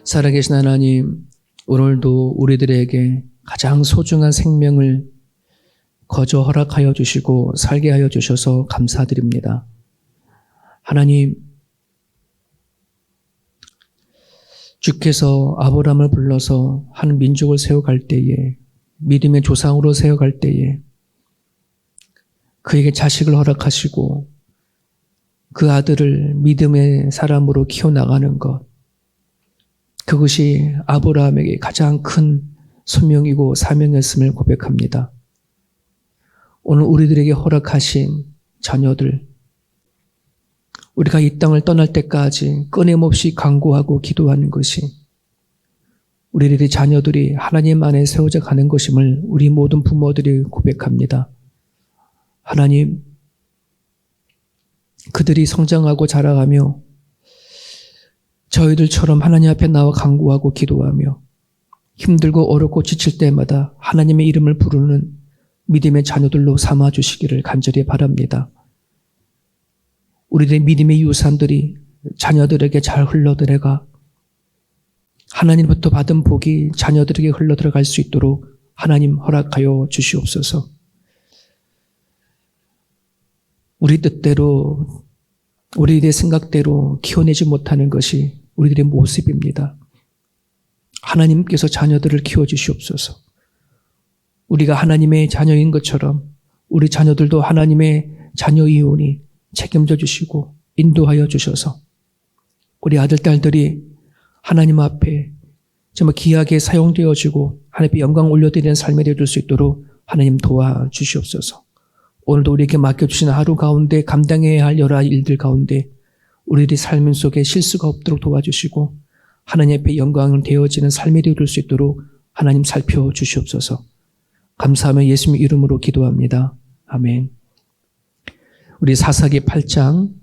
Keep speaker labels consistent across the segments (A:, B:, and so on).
A: 살아계신 하나님, 오늘도 우리들에게 가장 소중한 생명을 거저 허락하여 주시고 살게 하여 주셔서 감사드립니다. 하나님, 주께서 아브라함을 불러서 한 민족을 세워갈 때에, 믿음의 조상으로 세워갈 때에 그에게 자식을 허락하시고 그 아들을 믿음의 사람으로 키워나가는 것, 그것이 아브라함에게 가장 큰 소명이고 사명이었음을 고백합니다. 오늘 우리들에게 허락하신 자녀들, 우리가 이 땅을 떠날 때까지 끊임없이 간구하고 기도하는 것이 우리들의 자녀들이 하나님 안에 세워져 가는 것임을 우리 모든 부모들이 고백합니다. 하나님, 그들이 성장하고 자라가며 저희들처럼 하나님 앞에 나와 간구하고 기도하며 힘들고 어렵고 지칠 때마다 하나님의 이름을 부르는 믿음의 자녀들로 삼아주시기를 간절히 바랍니다. 우리들의 믿음의 유산들이 자녀들에게 잘 흘러들어가 하나님부터 받은 복이 자녀들에게 흘러들어갈 수 있도록 하나님 허락하여 주시옵소서. 우리 뜻대로, 우리들의 생각대로 키워내지 못하는 것이 우리들의 모습입니다. 하나님께서 자녀들을 키워주시옵소서. 우리가 하나님의 자녀인 것처럼 우리 자녀들도 하나님의 자녀이오니 책임져 주시고 인도하여 주셔서 우리 아들, 딸들이 하나님 앞에 정말 귀하게 사용되어지고 하나님 앞에 영광 올려드리는 삶이 되어줄 수 있도록 하나님 도와주시옵소서. 오늘도 우리에게 맡겨주신 하루 가운데 감당해야 할 여러 일들 가운데 우리들의 삶 속에 실수가 없도록 도와주시고 하나님 앞에 영광을 되어지는 삶이 되어줄 수 있도록 하나님 살펴주시옵소서. 감사하며 예수님 이름으로 기도합니다. 아멘. 우리 사사기 8장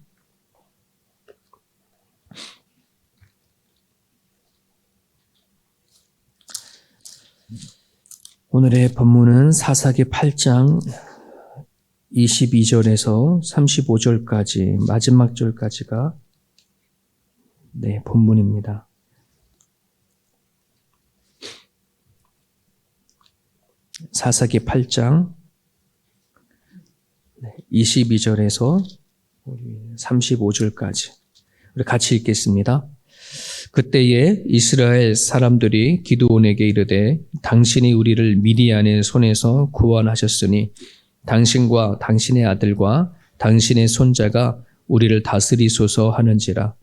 A: 오늘의 본문은 사사기 8장 22절에서 35절까지 마지막 절까지가 본문입니다. 사사기 8장 22절에서 35절까지 우리 같이 읽겠습니다. 그때에 이스라엘 사람들이 기드온에게 이르되 당신이 우리를 미디안의 손에서 구원하셨으니 당신과 당신의 아들과 당신의 손자가 우리를 다스리소서 하는지라.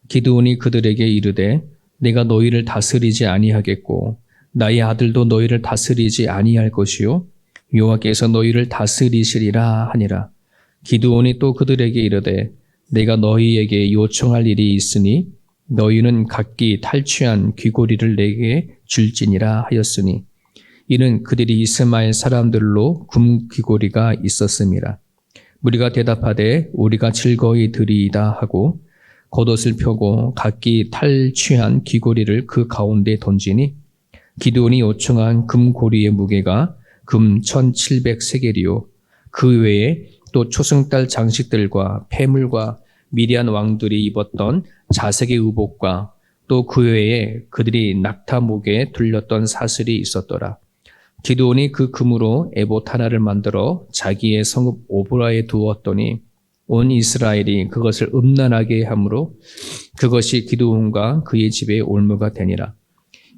A: 기드온이 그들에게 이르되 내가 너희를 다스리지 아니하겠고 나의 아들도 너희를 다스리지 아니할 것이요 여호와께서 너희를 다스리시리라 하니라. 기드온이 또 그들에게 이르되 내가 너희에게 요청할 일이 있으니 너희는 각기 탈취한 귀고리를 내게 줄지니라 하였으니 이는 그들이 이스마엘 사람들로 금 귀고리가 있었음이라. 무리가 대답하되 우리가 즐거이 드리이다 하고 겉옷을 펴고 각기 탈취한 귀고리를 그 가운데 던지니 기드온이 요청한 금고리의 무게가 금 1700세겔이요 그 외에 또 초승달 장식들과 폐물과 미디안 왕들이 입었던 자색의 의복과 또 그 외에 그들이 낙타 목에 둘렸던 사슬이 있었더라. 기드온이 그 금으로 에봇 하나를 만들어 자기의 성읍 오브라에 두었더니 온 이스라엘이 그것을 음란하게 하므로 그것이 기드온과 그의 집에 올무가 되니라.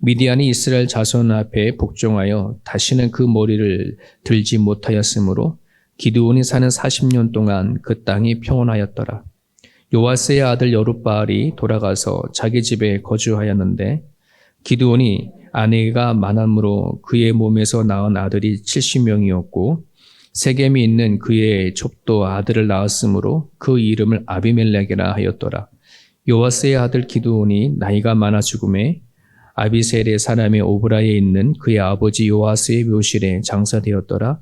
A: 미디안이 이스라엘 자손 앞에 복종하여 다시는 그 머리를 들지 못하였으므로 기드온이 사는 40년 동안 그 땅이 평온하였더라. 요아스의 아들 여룻바알이 돌아가서 자기 집에 거주하였는데 기드온이 아내가 많음으로 그의 몸에서 낳은 아들이 70명이었고 세겜이 있는 그의 족도 아들을 낳았으므로 그 이름을 아비멜렉이라 하였더라. 요아스의 아들 기드온이 나이가 많아 죽음에 아비셀의 사람의 오브라에 있는 그의 아버지 요아스의 묘실에 장사되었더라.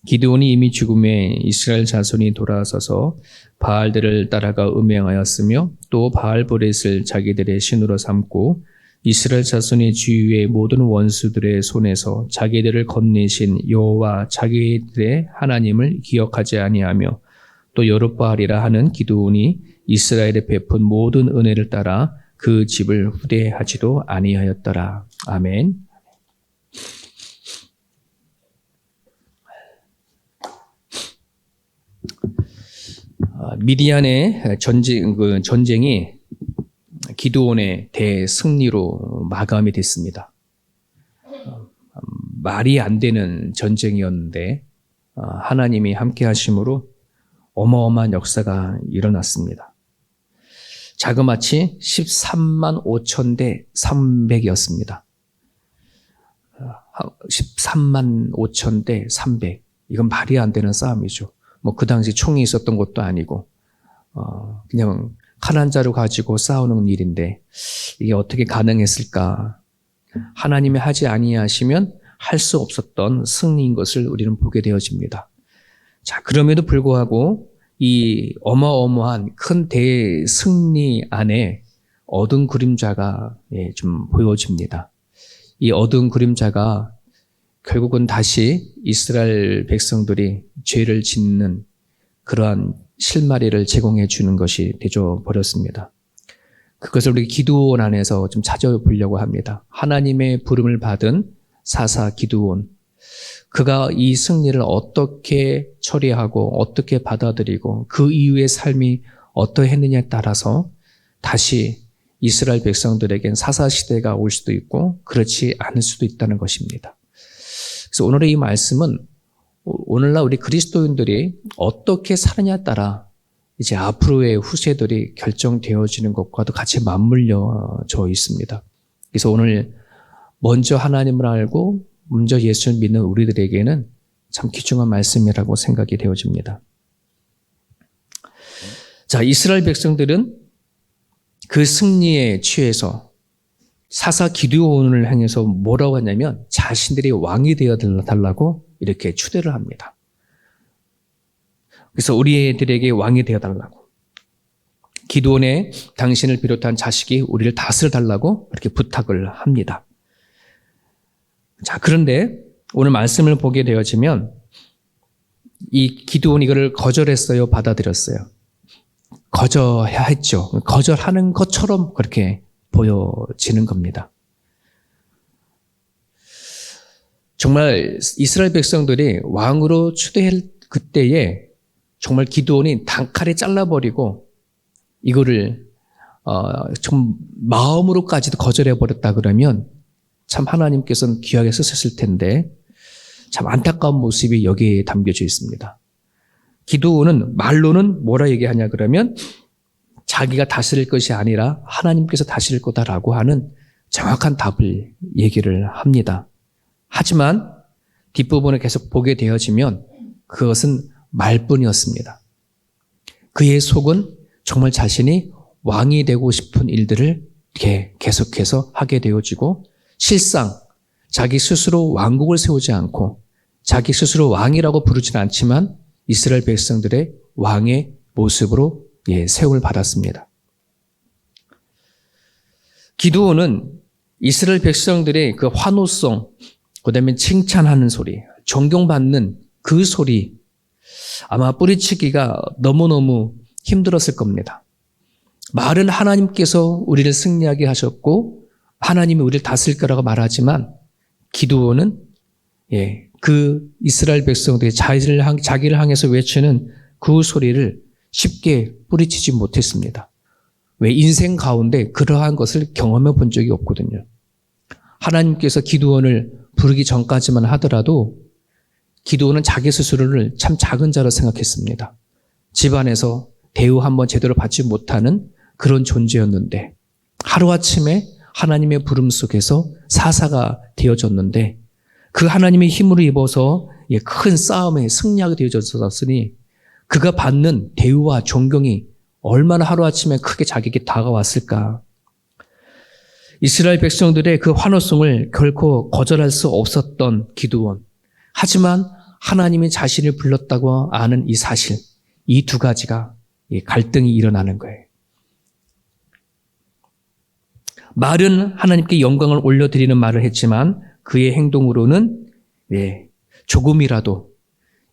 A: 기드온이 이미 죽음에 이스라엘 자손이 돌아서서 바알들을 따라가 음행하였으며 또 바알보렛을 자기들의 신으로 삼고 이스라엘 자손의 주위의 모든 원수들의 손에서 자기들을 건네신 여호와 자기들의 하나님을 기억하지 아니하며 또 여룻바알이라 하는 기드온이 이스라엘에 베푼 모든 은혜를 따라 그 집을 후대하지도 아니하였더라. 아멘. 미디안의 전쟁이 기드온의 대승리로 마감이 됐습니다. 말이 안 되는 전쟁이었는데 하나님이 함께 하심으로 어마어마한 역사가 일어났습니다. 자그마치 13만 5천 대 300이었습니다. 13만 5천 대 300. 이건 말이 안 되는 싸움이죠. 그 당시 총이 있었던 것도 아니고 그냥 칼 한 자루 가지고 싸우는 일인데 이게 어떻게 가능했을까? 하나님이 하지 아니하시면 할 수 없었던 승리인 것을 우리는 보게 되어집니다. 자, 그럼에도 불구하고 이 어마어마한 큰 대승리 안에 어두운 그림자가 좀 보여집니다. 이 어두운 그림자가 결국은 다시 이스라엘 백성들이 죄를 짓는 그러한 실마리를 제공해 주는 것이 되어 버렸습니다. 그것을 우리 기드온 안에서 좀 찾아보려고 합니다. 하나님의 부름을 받은 사사 기드온, 그가 이 승리를 어떻게 처리하고 어떻게 받아들이고 그 이후의 삶이 어떠했느냐에 따라서 다시 이스라엘 백성들에겐 사사 시대가 올 수도 있고 그렇지 않을 수도 있다는 것입니다. 그래서 오늘의 이 말씀은 오늘날 우리 그리스도인들이 어떻게 사느냐에 따라 이제 앞으로의 후세들이 결정되어지는 것과도 같이 맞물려져 있습니다. 그래서 오늘 먼저 하나님을 알고 먼저 예수를 믿는 우리들에게는 참 귀중한 말씀이라고 생각이 되어집니다. 자, 이스라엘 백성들은 그 승리에 취해서 사사 기드온을 향해서 뭐라고 하냐면 자신들이 왕이 되어 달라고 이렇게 추대를 합니다. 그래서 우리들에게 왕이 되어 달라고, 기드온의 당신을 비롯한 자식이 우리를 다스려 달라고 이렇게 부탁을 합니다. 자, 그런데 오늘 말씀을 보게 되어지면 이 기드온이 이거를 거절했어요, 받아들였어요? 거절했죠. 거절하는 것처럼 그렇게 보여지는 겁니다. 정말 이스라엘 백성들이 왕으로 추대할 그때에 정말 기드온이 단칼에 잘라버리고 이거를 좀 마음으로까지도 거절해버렸다 그러면 참 하나님께서는 귀하게 쓰셨을 텐데 참 안타까운 모습이 여기에 담겨져 있습니다. 기드온은 말로는 뭐라 얘기하냐 그러면 자기가 다스릴 것이 아니라 하나님께서 다스릴 거다라고 하는 정확한 답을 얘기를 합니다. 하지만 뒷부분을 계속 보게 되어지면 그것은 말뿐이었습니다. 그의 속은 정말 자신이 왕이 되고 싶은 일들을 계속해서 하게 되어지고 실상 자기 스스로 왕국을 세우지 않고 자기 스스로 왕이라고 부르지는 않지만 이스라엘 백성들의 왕의 모습으로 세움을 받았습니다. 기드온은 이스라엘 백성들의 그 환호성, 그다음에 칭찬하는 소리, 존경받는 그 소리, 아마 뿌리치기가 너무너무 힘들었을 겁니다. 말은 하나님께서 우리를 승리하게 하셨고 하나님이 우리를 다스릴 거라고 말하지만 기드온은 그 이스라엘 백성들이 자기를 향해서 외치는 그 소리를 쉽게 뿌리치지 못했습니다. 왜? 인생 가운데 그러한 것을 경험해 본 적이 없거든요. 하나님께서 기드온을 부르기 전까지만 하더라도 기드온은 자기 스스로를 참 작은 자로 생각했습니다. 집안에서 대우 한번 제대로 받지 못하는 그런 존재였는데 하루아침에 하나님의 부름 속에서 사사가 되어졌는데 그 하나님의 힘으로 입어서 큰 싸움에 승리하게 되어졌으니 그가 받는 대우와 존경이 얼마나 하루아침에 크게 자기에게 다가왔을까. 이스라엘 백성들의 그 환호성을 결코 거절할 수 없었던 기드온. 하지만 하나님이 자신을 불렀다고 아는 이 사실, 이 두 가지가 갈등이 일어나는 거예요. 말은 하나님께 영광을 올려드리는 말을 했지만 그의 행동으로는 조금이라도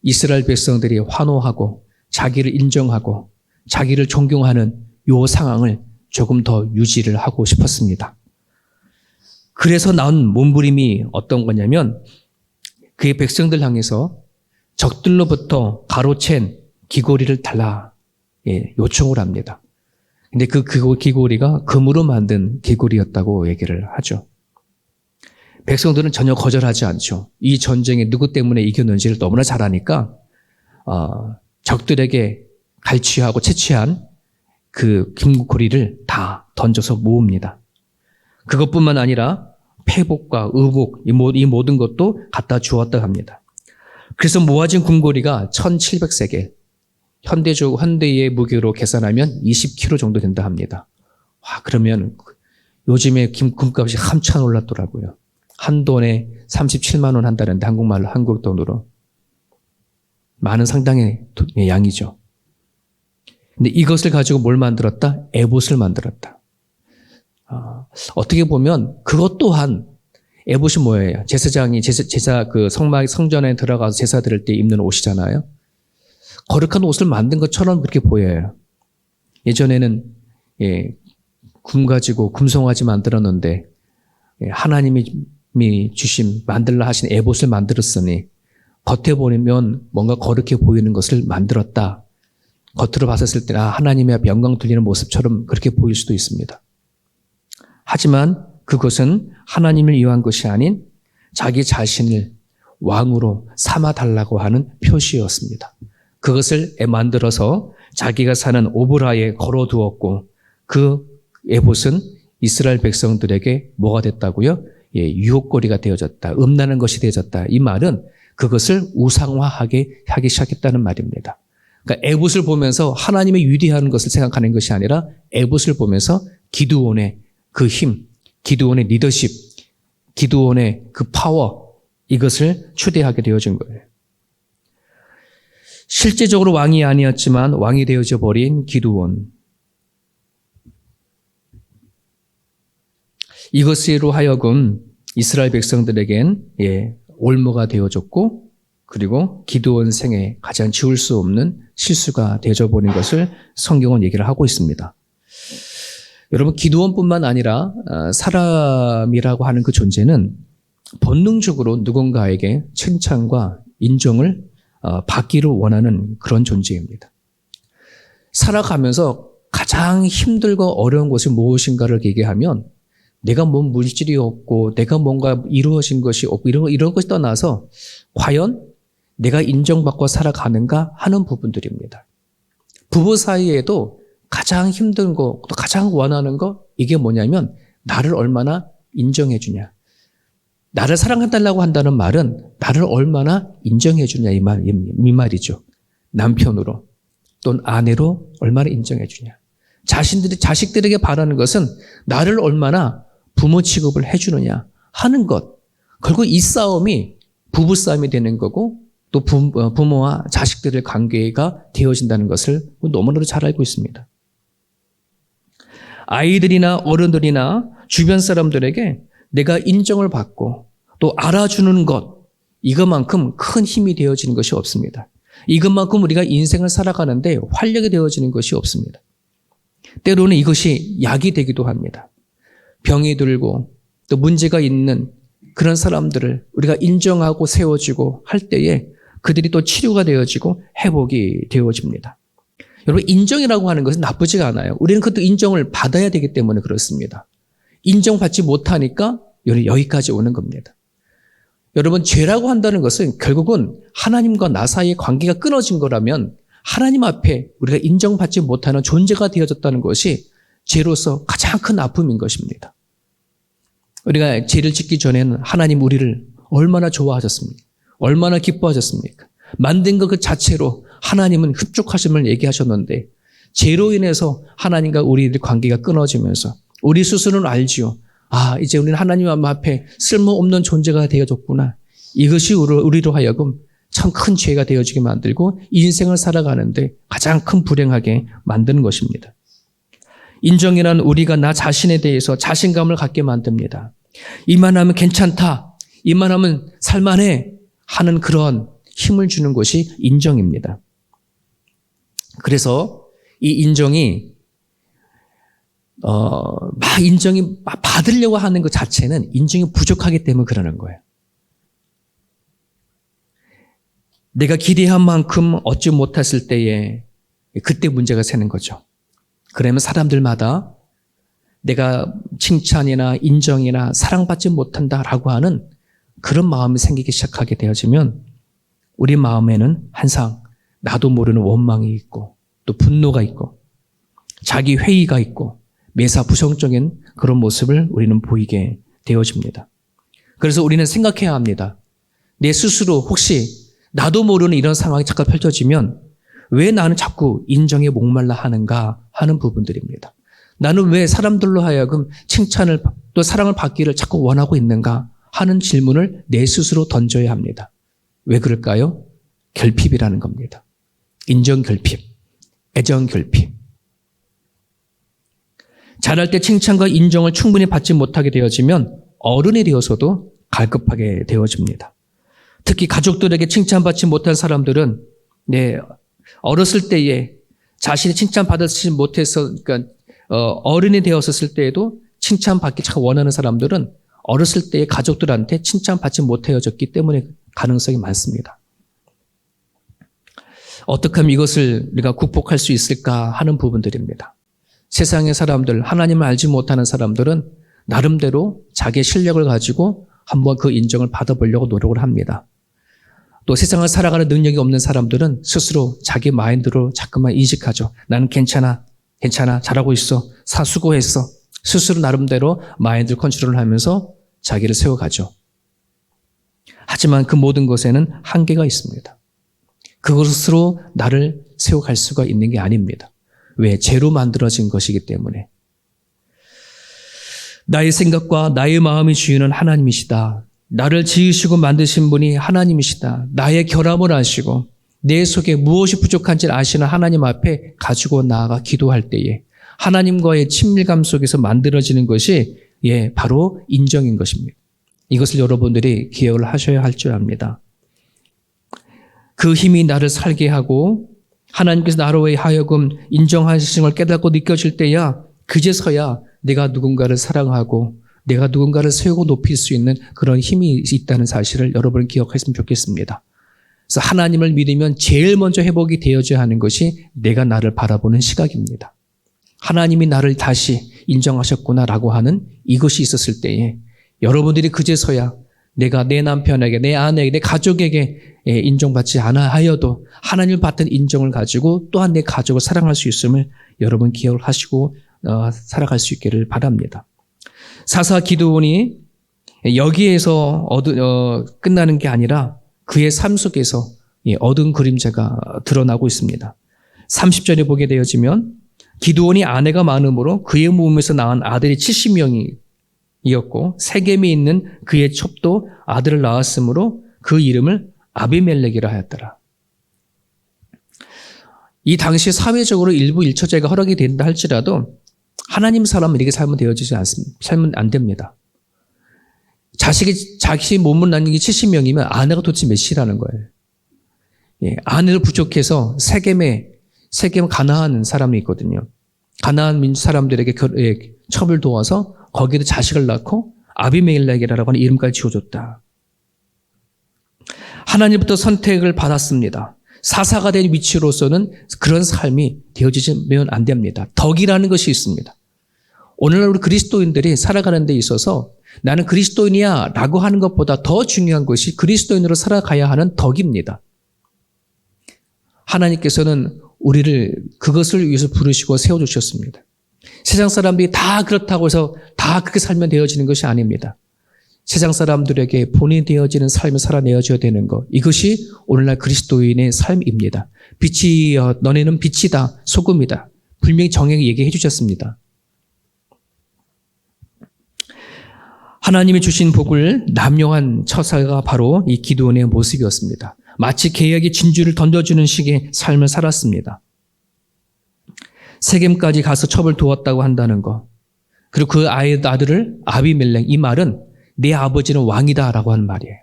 A: 이스라엘 백성들이 환호하고 자기를 인정하고 자기를 존경하는 이 상황을 조금 더 유지를 하고 싶었습니다. 그래서 나온 몸부림이 어떤 거냐면 그의 백성들 향해서 적들로부터 가로챈 기고리를 달라 요청을 합니다. 근데 그 기고리가 금으로 만든 기고리였다고 얘기를 하죠. 백성들은 전혀 거절하지 않죠. 이 전쟁에 누구 때문에 이겼는지를 너무나 잘 아니까 적들에게 갈취하고 채취한 그 금고리를 다 던져서 모읍니다. 그것뿐만 아니라 패복과 의복 이 모든 것도 갖다 주었다 합니다. 그래서 모아진 금고리가 1700세겔, 현대의 무게로 계산하면 20kg 정도 된다 합니다. 와, 그러면 요즘에 금값이 한참 올랐더라고요. 한 돈에 37만 원 한다는데 한국 돈으로 많은 상당의 양이죠. 근데 이것을 가지고 뭘 만들었다? 에봇을 만들었다. 어떻게 보면 그것 또한 에봇이 뭐예요? 제사장이 제사 그 성전에 들어가서 제사 드릴 때 입는 옷이잖아요. 거룩한 옷을 만든 것처럼 그렇게 보여요. 예전에는 금 가지고 금송아지 만들었는데 하나님이 주신 만들라 하신 에봇을 만들었으니 겉에 보면 뭔가 거룩해 보이는 것을 만들었다. 겉으로 봤을 때 하나님의 영광 돌리는 모습처럼 그렇게 보일 수도 있습니다. 하지만 그것은 하나님을 위한 것이 아닌 자기 자신을 왕으로 삼아달라고 하는 표시였습니다. 그것을 만들어서 자기가 사는 오브라에 걸어두었고 그 에봇은 이스라엘 백성들에게 뭐가 됐다고요? 유혹거리가 되어졌다. 음란한 것이 되어졌다. 이 말은 그것을 우상화하기 시작했다는 말입니다. 그러니까 에봇을 보면서 하나님의 위대한 것을 생각하는 것이 아니라 에봇을 보면서 기드온의 그 힘, 기드온의 리더십, 기드온의 그 파워 이것을 추대하게 되어진 거예요. 실제적으로 왕이 아니었지만 왕이 되어져 버린 기드온. 이것으로 하여금 이스라엘 백성들에겐 올무가 되어졌고 그리고 기드온 생에 가장 지울 수 없는 실수가 되어져 버린 것을 성경은 얘기를 하고 있습니다. 여러분 기드온뿐만 아니라 사람이라고 하는 그 존재는 본능적으로 누군가에게 칭찬과 인정을 받기를 원하는 그런 존재입니다. 살아가면서 가장 힘들고 어려운 것이 무엇인가를 얘기하면 내가 뭔 물질이 없고 내가 뭔가 이루어진 것이 없고 이런 것이 떠나서 과연 내가 인정받고 살아가는가 하는 부분들입니다. 부부 사이에도 가장 힘든 거, 또 가장 원하는 거 이게 뭐냐면 나를 얼마나 인정해 주냐. 나를 사랑해달라고 한다는 말은 나를 얼마나 인정해 주냐 이 말이죠. 남편으로 또는 아내로 얼마나 인정해 주냐. 자식들에게 바라는 것은 나를 얼마나 부모 취급을 해주느냐 하는 것. 결국 이 싸움이 부부 싸움이 되는 거고 또 부모와 자식들의 관계가 되어진다는 것을 너무나도 잘 알고 있습니다. 아이들이나 어른들이나 주변 사람들에게 내가 인정을 받고 또 알아주는 것, 이것만큼 큰 힘이 되어지는 것이 없습니다. 이것만큼 우리가 인생을 살아가는데 활력이 되어지는 것이 없습니다. 때로는 이것이 약이 되기도 합니다. 병이 들고 또 문제가 있는 그런 사람들을 우리가 인정하고 세워지고 할 때에 그들이 또 치료가 되어지고 회복이 되어집니다. 여러분 인정이라고 하는 것은 나쁘지가 않아요. 우리는 그것도 인정을 받아야 되기 때문에 그렇습니다. 인정받지 못하니까 여기까지 오는 겁니다. 여러분 죄라고 한다는 것은 결국은 하나님과 나 사이의 관계가 끊어진 거라면 하나님 앞에 우리가 인정받지 못하는 존재가 되어졌다는 것이 죄로서 가장 큰 아픔인 것입니다. 우리가 죄를 짓기 전에는 하나님 우리를 얼마나 좋아하셨습니까? 얼마나 기뻐하셨습니까? 만든 것 그 자체로 하나님은 흡족하심을 얘기하셨는데 죄로 인해서 하나님과 우리의 관계가 끊어지면서 우리 스스로는 알지요. 이제 우리는 하나님 앞에 쓸모없는 존재가 되어졌구나. 이것이 우리로 하여금 참 큰 죄가 되어지게 만들고 인생을 살아가는데 가장 큰 불행하게 만드는 것입니다. 인정이란 우리가 나 자신에 대해서 자신감을 갖게 만듭니다. 이만하면 괜찮다. 이만하면 살만해. 하는 그런 힘을 주는 것이 인정입니다. 그래서 이 인정이 막 인정이 받으려고 하는 것 자체는 인정이 부족하기 때문에 그러는 거예요. 내가 기대한 만큼 얻지 못했을 때에 그때 문제가 생기는 거죠. 그러면 사람들마다 내가 칭찬이나 인정이나 사랑받지 못한다라고 하는 그런 마음이 생기기 시작하게 되어지면 우리 마음에는 항상 나도 모르는 원망이 있고 또 분노가 있고 자기 회의가 있고 매사 부정적인 그런 모습을 우리는 보이게 되어집니다. 그래서 우리는 생각해야 합니다. 내 스스로 혹시 나도 모르는 이런 상황이 잠깐 펼쳐지면 왜 나는 자꾸 인정에 목말라 하는가 하는 부분들입니다. 나는 왜 사람들로 하여금 칭찬을 또 사랑을 받기를 자꾸 원하고 있는가 하는 질문을 내 스스로 던져야 합니다. 왜 그럴까요? 결핍이라는 겁니다. 인정 결핍, 애정 결핍. 자랄 때 칭찬과 인정을 충분히 받지 못하게 되어지면 어른이 되어서도 갈급하게 되어집니다. 특히 가족들에게 칭찬받지 못한 사람들은 어렸을 때에 자신이 칭찬받지 못해서 그러니까 어른이 되었을 때에도 칭찬받기 참 원하는 사람들은 어렸을 때에 가족들한테 칭찬받지 못해졌기 때문에 가능성이 많습니다. 어떻게 하면 이것을 우리가 극복할 수 있을까 하는 부분들입니다. 세상의 사람들, 하나님을 알지 못하는 사람들은 나름대로 자기의 실력을 가지고 한번 그 인정을 받아보려고 노력을 합니다. 또 세상을 살아가는 능력이 없는 사람들은 스스로 자기 마인드로 자꾸만 인식하죠. 나는 괜찮아, 잘하고 있어, 수고했어. 스스로 나름대로 마인드 컨트롤을 하면서 자기를 세워가죠. 하지만 그 모든 것에는 한계가 있습니다. 그것으로 나를 세워갈 수가 있는 게 아닙니다. 왜? 죄로 만들어진 것이기 때문에. 나의 생각과 나의 마음의 주인은 하나님이시다. 나를 지으시고 만드신 분이 하나님이시다. 나의 결함을 아시고 내 속에 무엇이 부족한지를 아시는 하나님 앞에 가지고 나아가 기도할 때에 하나님과의 친밀감 속에서 만들어지는 것이 바로 인정인 것입니다. 이것을 여러분들이 기억을 하셔야 할 줄 압니다. 그 힘이 나를 살게 하고 하나님께서 나로 하여금 인정하신 걸 깨닫고 느껴질 때야 그제서야 내가 누군가를 사랑하고 내가 누군가를 세우고 높일 수 있는 그런 힘이 있다는 사실을 여러분 기억했으면 좋겠습니다. 그래서 하나님을 믿으면 제일 먼저 회복이 되어져야 하는 것이 내가 나를 바라보는 시각입니다. 하나님이 나를 다시 인정하셨구나라고 하는 이것이 있었을 때에 여러분들이 그제서야 내가 내 남편에게, 내 아내에게, 내 가족에게 인정받지 않아 하여도 하나님을 받은 인정을 가지고 또한 내 가족을 사랑할 수 있음을 여러분 기억을 하시고 살아갈 수 있기를 바랍니다. 사사 기드온이 여기에서 끝나는 게 아니라 그의 삶 속에서 얻은 그림자가 드러나고 있습니다. 30절에 보게 되어지면 기드온이 아내가 많음으로 그의 몸에서 낳은 아들이 70명이었고 세겜에 있는 그의 첩도 아들을 낳았으므로 그 이름을 아비멜렉이라 하였더라. 이 당시 사회적으로 일부 일처제가 허락이 된다 할지라도 하나님 사람은 이렇게 살면 되어지지 않습니다. 살면 안 됩니다. 자기 몸을 낳는 게 70명이면 아내가 도대체 몇이라는 거예요. 아내를 부족해서 세겜 가나안 사람이 있거든요. 가나안 사람들에게 첩을 도와서 거기도 자식을 낳고 아비멜렉이라고 하는 이름까지 지어줬다. 하나님부터 선택을 받았습니다. 사사가 된 위치로서는 그런 삶이 되어지면 안 됩니다. 덕이라는 것이 있습니다. 오늘날 우리 그리스도인들이 살아가는 데 있어서 나는 그리스도인이야 라고 하는 것보다 더 중요한 것이 그리스도인으로 살아가야 하는 덕입니다. 하나님께서는 우리를 그것을 위해서 부르시고 세워주셨습니다. 세상 사람들이 다 그렇다고 해서 다 그렇게 살면 되어지는 것이 아닙니다. 세상 사람들에게 본인이 되어지는 삶을 살아내어줘야 되는 것, 이것이 오늘날 그리스도인의 삶입니다. 빛이 너네는 빛이다, 소금이다. 분명히 정확히 얘기해 주셨습니다. 하나님이 주신 복을 남용한 처사가 바로 이 기드온의 모습이었습니다. 마치 개에게 진주를 던져주는 식의 삶을 살았습니다. 세겜까지 가서 첩을 도왔다고 한다는 것, 그리고 그 아들을 아비멜렉, 이 말은 내 아버지는 왕이다라고 하는 말이에요.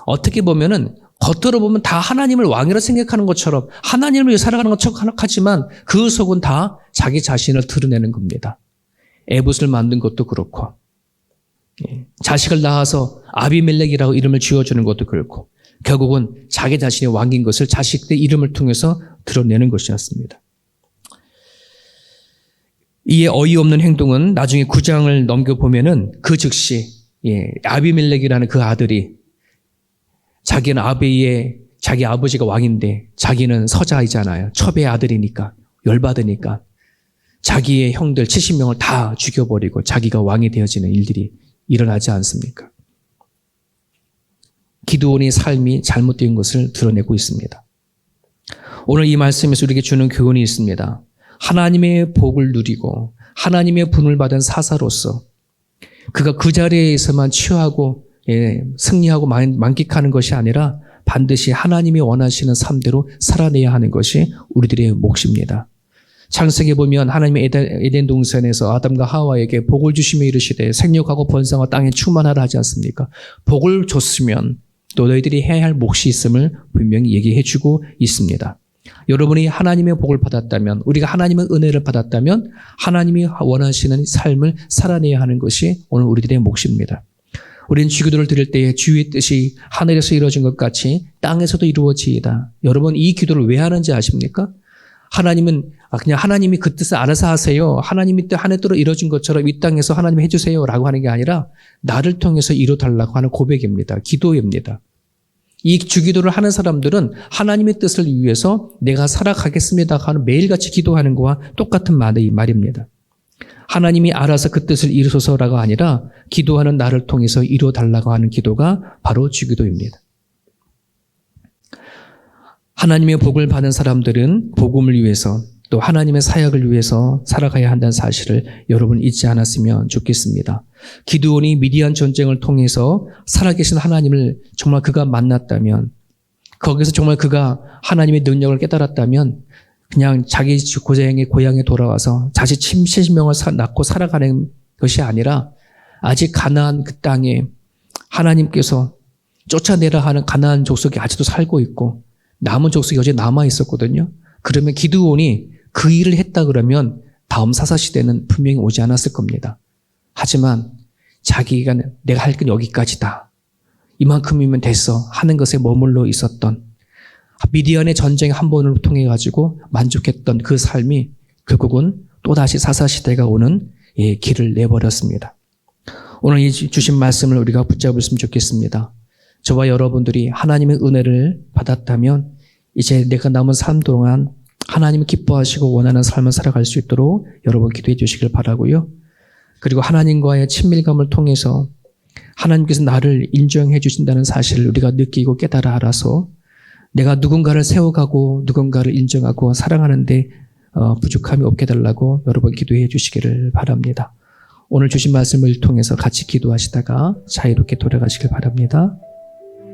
A: 어떻게 보면은 겉으로 보면 다 하나님을 왕이라 생각하는 것처럼 하나님을 위해 살아가는 것처럼 하지만 그 속은 다 자기 자신을 드러내는 겁니다. 에봇을 만든 것도 그렇고, 자식을 낳아서 아비멜렉이라고 이름을 지어주는 것도 그렇고, 결국은 자기 자신이 왕인 것을 자식들의 이름을 통해서 드러내는 것이었습니다. 이에 어이없는 행동은 나중에 9장을 넘겨보면은 그 즉시 아비멜렉이라는 그 아들이 자기는 자기 아버지가 왕인데 자기는 서자이잖아요. 첩의 아들이니까 열받으니까 자기의 형들 70명을 다 죽여버리고 자기가 왕이 되어지는 일들이 일어나지 않습니까? 기드온의 삶이 잘못된 것을 드러내고 있습니다. 오늘 이 말씀에서 우리에게 주는 교훈이 있습니다. 하나님의 복을 누리고 하나님의 분을 받은 사사로서 그가 그 자리에서만 취하고 승리하고 만끽하는 것이 아니라 반드시 하나님이 원하시는 삶대로 살아내야 하는 것이 우리들의 몫입니다. 창세기에 보면 하나님의 에덴 동산에서 아담과 하와에게 복을 주시며 이르시되 생육하고 번성하고 땅에 충만하라 하지 않습니까? 복을 줬으면 또 너희들이 해야 할 몫이 있음을 분명히 얘기해 주고 있습니다. 여러분이 하나님의 복을 받았다면, 우리가 하나님의 은혜를 받았다면 하나님이 원하시는 삶을 살아내야 하는 것이 오늘 우리들의 몫입니다. 우리는 주기도를 드릴 때에 주의 뜻이 하늘에서 이루어진 것 같이 땅에서도 이루어지이다. 여러분 이 기도를 왜 하는지 아십니까? 하나님은 그냥 하나님이 그 뜻을 알아서 하세요. 하나님이 뜻 하늘대로 이루어진 것처럼 이 땅에서 하나님이 해주세요 라고 하는 게 아니라 나를 통해서 이루어달라고 하는 고백입니다. 기도입니다. 이 주기도를 하는 사람들은 하나님의 뜻을 위해서 내가 살아가겠습니다 하는 매일같이 기도하는 것과 똑같은 말입니다. 하나님이 알아서 그 뜻을 이루소서라가 아니라 기도하는 나를 통해서 이루어달라고 하는 기도가 바로 주기도입니다. 하나님의 복을 받은 사람들은 복음을 위해서 또 하나님의 사역을 위해서 살아가야 한다는 사실을 여러분 잊지 않았으면 좋겠습니다. 기드온이 미디안 전쟁을 통해서 살아계신 하나님을 정말 그가 만났다면, 거기서 정말 그가 하나님의 능력을 깨달았다면 그냥 자기 고향에 돌아와서 자식 70명을 낳고 살아가는 것이 아니라 아직 가나안 그 땅에 하나님께서 쫓아내라 하는 가나안 족속이 아직도 살고 있고 남은 족속이 여전히 남아 있었거든요. 그러면 기드온이 그 일을 했다 그러면 다음 사사시대는 분명히 오지 않았을 겁니다. 하지만 자기가 내가 할 건 여기까지다. 이만큼이면 됐어 하는 것에 머물러 있었던 미디안의 전쟁 한 번을 통해 가지고 만족했던 그 삶이 결국은 또다시 사사시대가 오는 길을 내버렸습니다. 오늘 이 주신 말씀을 우리가 붙잡았으면 좋겠습니다. 저와 여러분들이 하나님의 은혜를 받았다면 이제 내가 남은 삶 동안 하나님이 기뻐하시고 원하는 삶을 살아갈 수 있도록 여러분 기도해 주시길 바라고요. 그리고 하나님과의 친밀감을 통해서 하나님께서 나를 인정해 주신다는 사실을 우리가 느끼고 깨달아 알아서 내가 누군가를 세워가고 누군가를 인정하고 사랑하는데 부족함이 없게 해달라고 여러분 기도해 주시기를 바랍니다. 오늘 주신 말씀을 통해서 같이 기도하시다가 자유롭게 돌아가시길 바랍니다.